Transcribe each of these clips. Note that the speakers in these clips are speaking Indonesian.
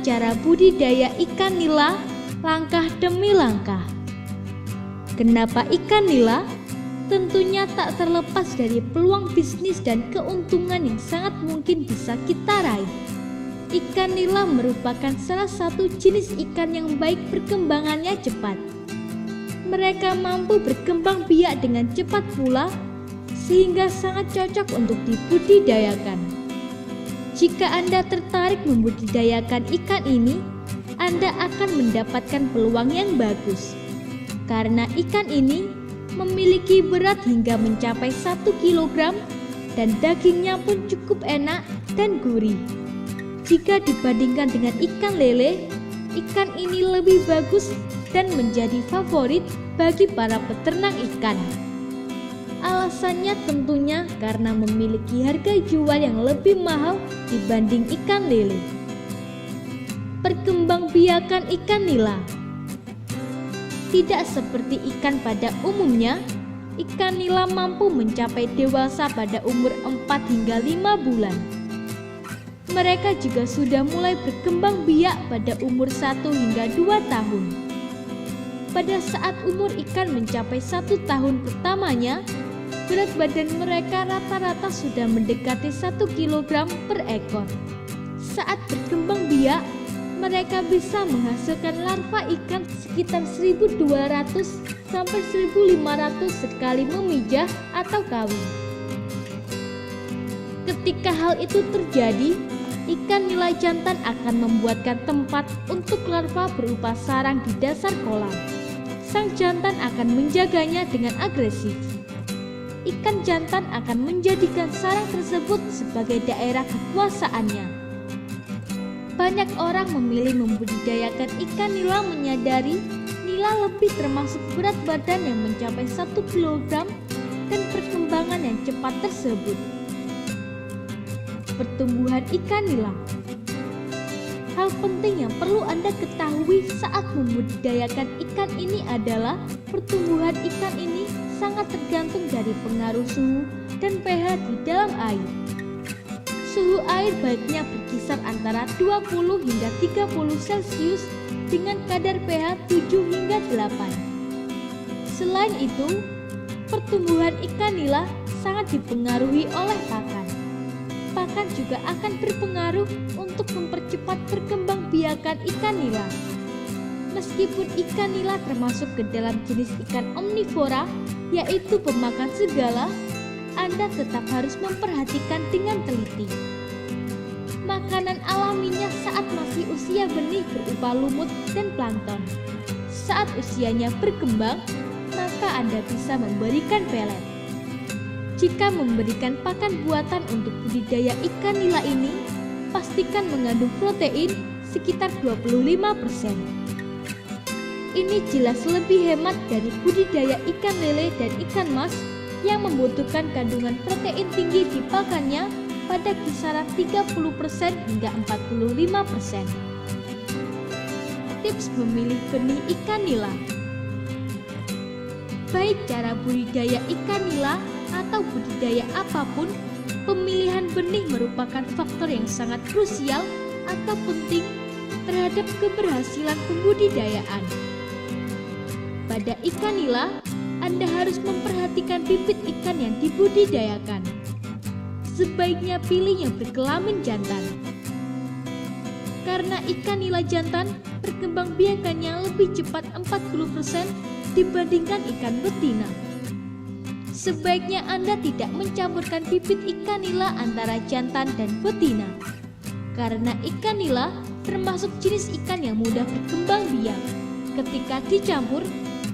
cara budidaya ikan nila langkah demi langkah. Kenapa ikan nila? Tentunya tak terlepas dari peluang bisnis dan keuntungan yang sangat mungkin bisa kita raih. Ikan nila merupakan salah satu jenis ikan yang baik perkembangannya cepat. Mereka mampu berkembang biak dengan cepat pula, sehingga sangat cocok untuk dibudidayakan. Jika Anda tertarik membudidayakan ikan ini, Anda akan mendapatkan peluang yang bagus. Karena ikan ini memiliki berat hingga mencapai 1 kg dan dagingnya pun cukup enak dan gurih. Jika dibandingkan dengan ikan lele, ikan ini lebih bagus dan menjadi favorit bagi para peternak ikan. Alasannya tentunya karena memiliki harga jual yang lebih mahal dibanding ikan lele. Perkembangbiakan ikan nila. Tidak seperti ikan pada umumnya, ikan nila mampu mencapai dewasa pada umur 4 hingga 5 bulan. Mereka juga sudah mulai berkembang biak pada umur 1 hingga 2 tahun. Pada saat umur ikan mencapai 1 tahun pertamanya, berat badan mereka rata-rata sudah mendekati 1 kg per ekor. Saat berkembang biak, mereka bisa menghasilkan larva ikan sekitar 1.200 sampai 1.500 sekali memijah atau kawin. Ketika hal itu terjadi, ikan nila jantan akan membuatkan tempat untuk larva berupa sarang di dasar kolam. Sang jantan akan menjaganya dengan agresif. Ikan jantan akan menjadikan sarang tersebut sebagai daerah kekuasaannya. Banyak orang memilih membudidayakan ikan nila menyadari nila lebih termasuk berat badan yang mencapai 1 kg dan perkembangan yang cepat tersebut. Pertumbuhan ikan nila. Hal penting yang perlu Anda ketahui saat membudidayakan ikan ini adalah pertumbuhan ikan ini sangat tergantung dari pengaruh suhu dan pH di dalam air. Suhu air baiknya berkisar antara 20 hingga 30 Celcius dengan kadar pH 7 hingga 8. Selain itu, pertumbuhan ikan nila sangat dipengaruhi oleh pakan. Pakan juga akan berpengaruh untuk mempercepat perkembangbiakan ikan nila. Meskipun ikan nila termasuk ke dalam jenis ikan omnivora, yaitu pemakan segala, Anda tetap harus memperhatikan dengan teliti. Makanan alaminya saat masih usia benih berupa lumut dan plankton. Saat usianya berkembang, maka Anda bisa memberikan pelet. Jika memberikan pakan buatan untuk budidaya ikan nila ini, pastikan mengandung protein sekitar 25%. Ini jelas lebih hemat dari budidaya ikan lele dan ikan mas yang membutuhkan kandungan protein tinggi di pakannya pada kisaran 30% hingga 45%. Tips memilih benih ikan nila. Baik cara budidaya ikan nila atau budidaya apapun, pemilihan benih merupakan faktor yang sangat krusial atau penting terhadap keberhasilan pembudidayaan. Pada ikan nila, Anda harus memperhatikan bibit ikan yang dibudidayakan. Sebaiknya pilih yang berkelamin jantan. Karena ikan nila jantan perkembangbiakannya lebih cepat 40% dibandingkan ikan betina. Sebaiknya Anda tidak mencampurkan bibit ikan nila antara jantan dan betina. Karena ikan nila termasuk jenis ikan yang mudah berkembang biak. Ketika dicampur,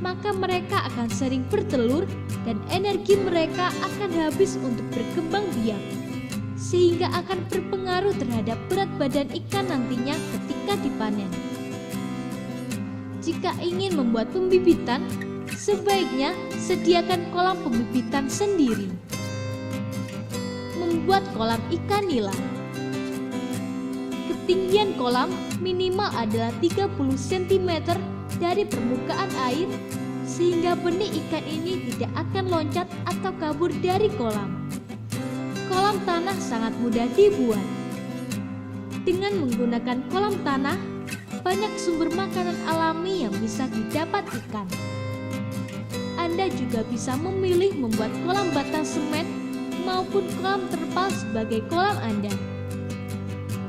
maka mereka akan sering bertelur dan energi mereka akan habis untuk berkembang biak, sehingga akan berpengaruh terhadap berat badan ikan nantinya ketika dipanen. Jika ingin membuat pembibitan, sebaiknya sediakan kolam pembibitan sendiri. Membuat kolam ikan nila. Ketinggian kolam minimal adalah 30 cm dari permukaan air, sehingga benih ikan ini tidak akan loncat atau kabur dari kolam. Kolam tanah sangat mudah dibuat. Dengan menggunakan kolam tanah, banyak sumber makanan alami yang bisa didapat ikan. Anda juga bisa memilih membuat kolam bata semen maupun kolam terpal sebagai kolam Anda.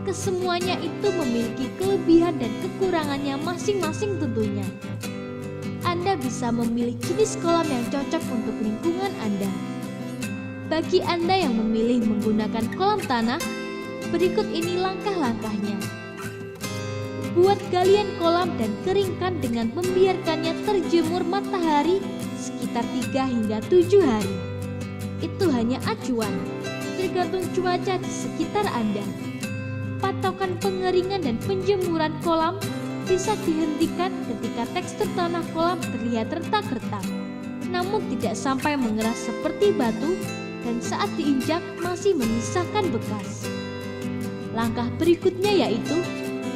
Kesemuanya itu memiliki kelebihan dan kekurangannya masing-masing tentunya. Anda bisa memilih jenis kolam yang cocok untuk lingkungan Anda. Bagi Anda yang memilih menggunakan kolam tanah, berikut ini langkah-langkahnya. Buat galian kolam dan keringkan dengan membiarkannya terjemur matahari sekitar 3 hingga 7 hari. Itu hanya acuan, tergantung cuaca di sekitar Anda. Patokan pengeringan dan penjemuran kolam bisa dihentikan ketika tekstur tanah kolam terlihat retak-retak, namun tidak sampai mengeras seperti batu dan saat diinjak masih menyisakan bekas. Langkah berikutnya yaitu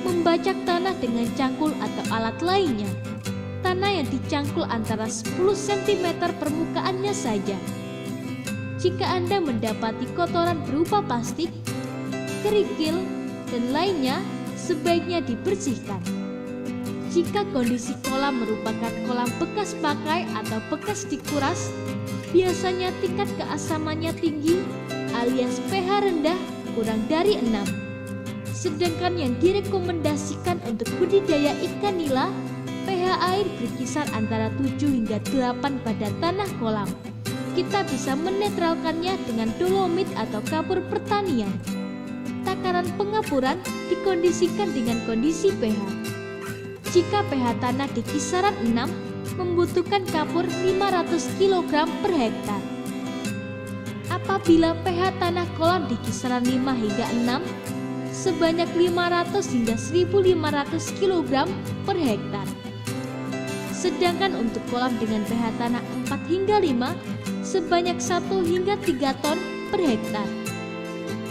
membacak tanah dengan cangkul atau alat lainnya. Tanah yang dicangkul antara 10 cm permukaannya saja. Jika Anda mendapati kotoran berupa plastik, kerikil, dan lainnya, sebaiknya dibersihkan. Jika kondisi kolam merupakan kolam bekas pakai atau bekas dikuras, biasanya tingkat keasamannya tinggi alias pH rendah kurang dari 6. Sedangkan yang direkomendasikan untuk budidaya ikan nila, pH air berkisar antara 7 hingga 8 pada tanah kolam. Kita bisa menetralkannya dengan dolomit atau kapur pertanian. Takaran pengapuran dikondisikan dengan kondisi pH. Jika pH tanah di kisaran 6, membutuhkan kapur 500 kg per hektar. Apabila pH tanah kolam di kisaran 5 hingga 6, sebanyak 500 hingga 1500 kg per hektar. Sedangkan untuk kolam dengan pH tanah 4 hingga 5, sebanyak 1 hingga 3 ton per hektar.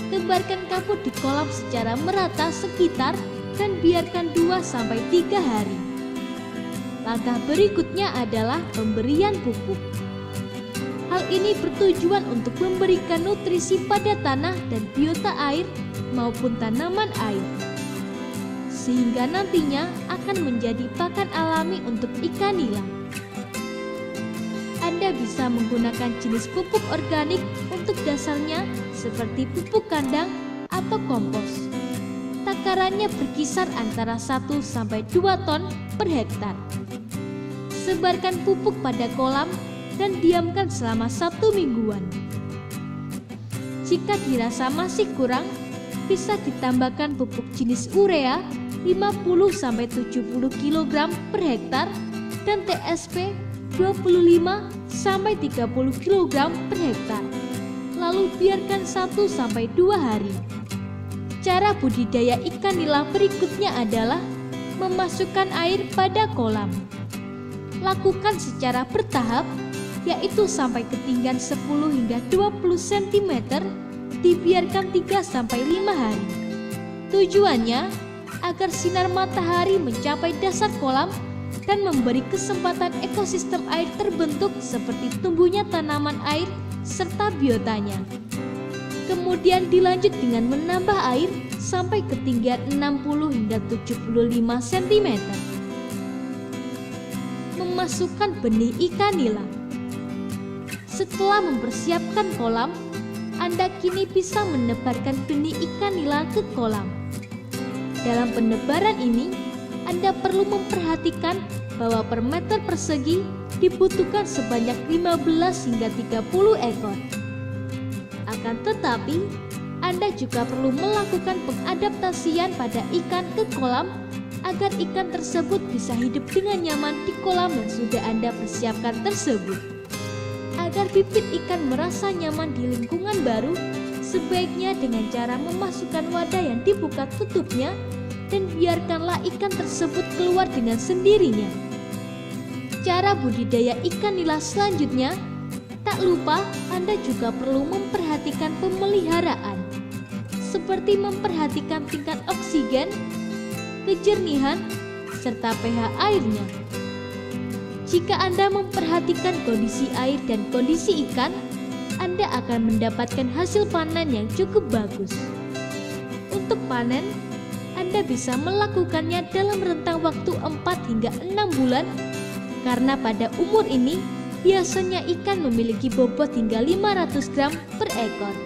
Tebarkan kapur di kolam secara merata sekitar dan biarkan 2-3 hari. Langkah berikutnya adalah pemberian pupuk. Hal ini bertujuan untuk memberikan nutrisi pada tanah dan biota air maupun tanaman air, sehingga nantinya akan menjadi pakan alami untuk ikan nila. Anda bisa menggunakan jenis pupuk organik untuk dasarnya seperti pupuk kandang atau kompos. Takarannya berkisar antara 1-2 ton per hektar. Sebarkan pupuk pada kolam dan diamkan selama 1 mingguan. Jika dirasa masih kurang, bisa ditambahkan pupuk jenis urea 50-70 kg per hektar dan TSP 25-30 kg per hektar. Lalu biarkan 1-2 hari. Cara budidaya ikan nila berikutnya adalah memasukkan air pada kolam. Lakukan secara bertahap, yaitu sampai ketinggian 10 hingga 20 cm, dibiarkan 3-5 hari. Tujuannya agar sinar matahari mencapai dasar kolam dan memberi kesempatan ekosistem air terbentuk seperti tumbuhnya tanaman air serta biotanya. Kemudian dilanjut dengan menambah air sampai ketinggian 60 hingga 75 cm. Memasukkan benih ikan nila. Setelah mempersiapkan kolam, Anda kini bisa menebarkan benih ikan nila ke kolam. Dalam penebaran ini, Anda perlu memperhatikan bahwa per meter persegi dibutuhkan sebanyak 15 hingga 30 ekor. Akan tetapi, Anda juga perlu melakukan pengadaptasian pada ikan ke kolam agar ikan tersebut bisa hidup dengan nyaman di kolam yang sudah Anda persiapkan tersebut. Agar bibit ikan merasa nyaman di lingkungan baru, sebaiknya dengan cara memasukkan wadah yang dibuka tutupnya dan biarkanlah ikan tersebut keluar dengan sendirinya. Cara budidaya ikan nila selanjutnya, tak lupa Anda juga perlu memperhatikan pemeliharaan, seperti memperhatikan tingkat oksigen, kejernihan, serta pH airnya. Jika Anda memperhatikan kondisi air dan kondisi ikan, Anda akan mendapatkan hasil panen yang cukup bagus. Untuk panen, Anda bisa melakukannya dalam rentang waktu 4 hingga 6 bulan karena pada umur ini biasanya ikan memiliki bobot hingga 500 gram per ekor.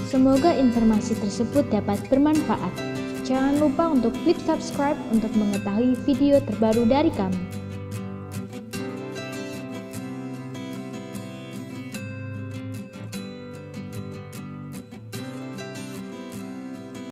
Semoga informasi tersebut dapat bermanfaat. Jangan lupa untuk klik subscribe untuk mengetahui video terbaru dari kami.